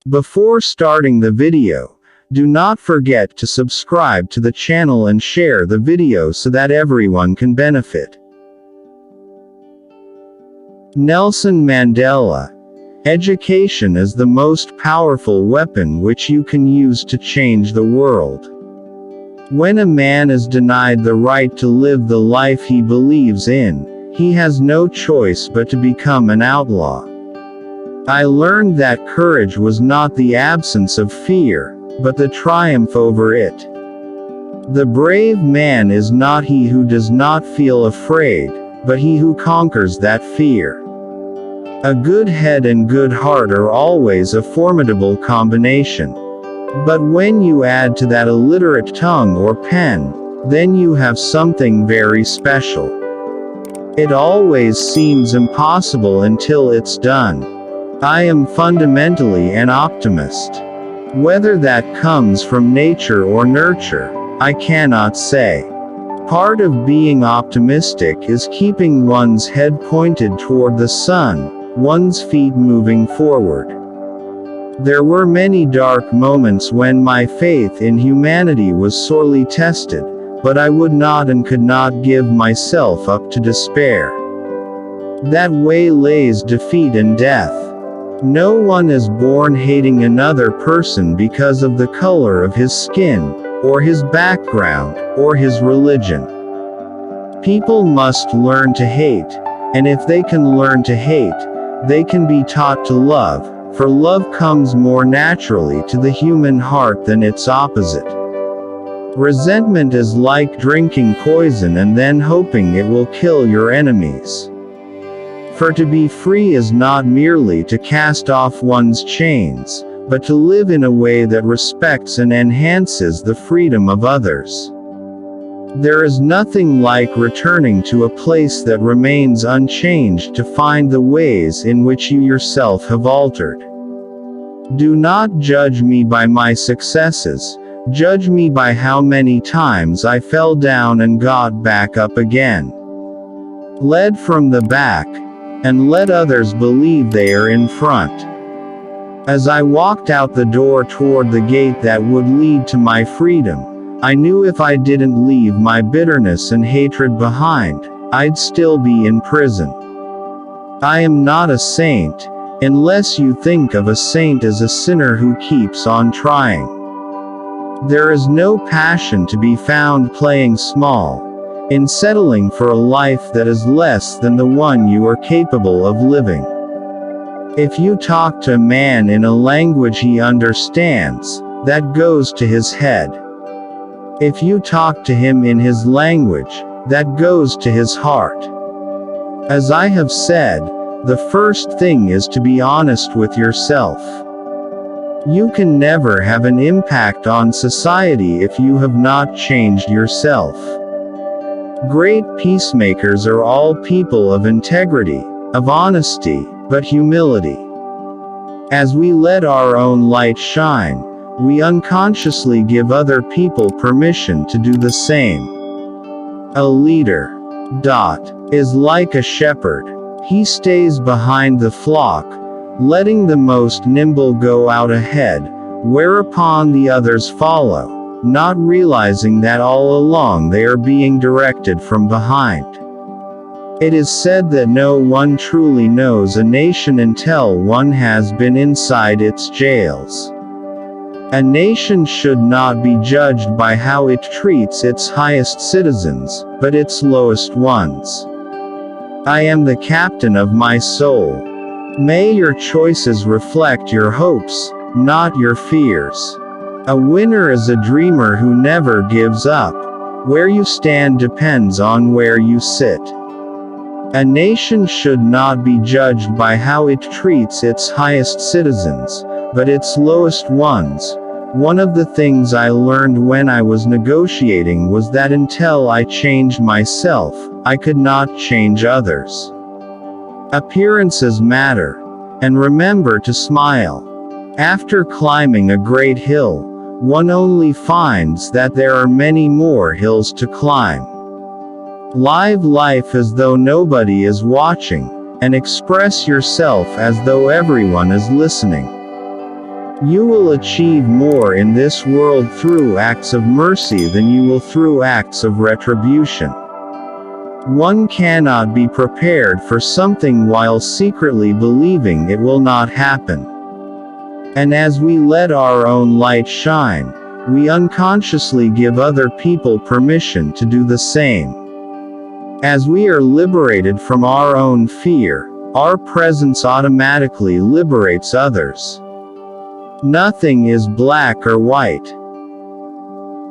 Before starting the video, do not forget to subscribe to the channel and share the video so that everyone can benefit. Nelson Mandela. Education is the most powerful weapon which you can use to change the world. When a man is denied the right to live the life he believes in, he has no choice but to become an outlaw. I learned that courage was not the absence of fear, but the triumph over it. The brave man is not he who does not feel afraid, but he who conquers that fear. A good head and good heart are always a formidable combination. But when you add to that a literate tongue or pen, then you have something very special. It always seems impossible until it's done. I am fundamentally an optimist. Whether that comes from nature or nurture, I cannot say. Part of being optimistic is keeping one's head pointed toward the sun, one's feet moving forward. There were many dark moments when my faith in humanity was sorely tested, but I would not and could not give myself up to despair. That way lays defeat and death. No one is born hating another person because of the color of his skin, or his background, or his religion. People must learn to hate, and if they can learn to hate, they can be taught to love, for love comes more naturally to the human heart than its opposite. Resentment is like drinking poison and then hoping it will kill your enemies. For to be free is not merely to cast off one's chains, but to live in a way that respects and enhances the freedom of others. There is nothing like returning to a place that remains unchanged to find the ways in which you yourself have altered. Do not judge me by my successes, judge me by how many times I fell down and got back up again. Led from the back, and let others believe they are in front. As I walked out the door toward the gate that would lead to my freedom, I knew if I didn't leave my bitterness and hatred behind, I'd still be in prison. I am not a saint, unless you think of a saint as a sinner who keeps on trying. There is no passion to be found playing small, in settling for a life that is less than the one you are capable of living. If you talk to a man in a language he understands, that goes to his head. If you talk to him in his language, that goes to his heart. As I have said, the first thing is to be honest with yourself. You can never have an impact on society if you have not changed yourself. Great peacemakers are all people of integrity, of honesty, but humility. As we let our own light shine, we unconsciously give other people permission to do the same. A leader, is like a shepherd. He stays behind the flock, letting the most nimble go out ahead, whereupon the others follow, not realizing that all along they are being directed from behind. It is said that no one truly knows a nation until one has been inside its jails. A nation should not be judged by how it treats its highest citizens, but its lowest ones. I am the captain of my soul. May your choices reflect your hopes, not your fears. A winner is a dreamer who never gives up. Where you stand depends on where you sit. A nation should not be judged by how it treats its highest citizens, but its lowest ones. One of the things I learned when I was negotiating was that until I changed myself, I could not change others. Appearances matter. And remember to smile. After climbing a great hill, one only finds that there are many more hills to climb. Live life as though nobody is watching, and express yourself as though everyone is listening. You will achieve more in this world through acts of mercy than you will through acts of retribution. One cannot be prepared for something while secretly believing it will not happen. And as we let our own light shine, we unconsciously give other people permission to do the same. As we are liberated from our own fear, our presence automatically liberates others. Nothing is black or white.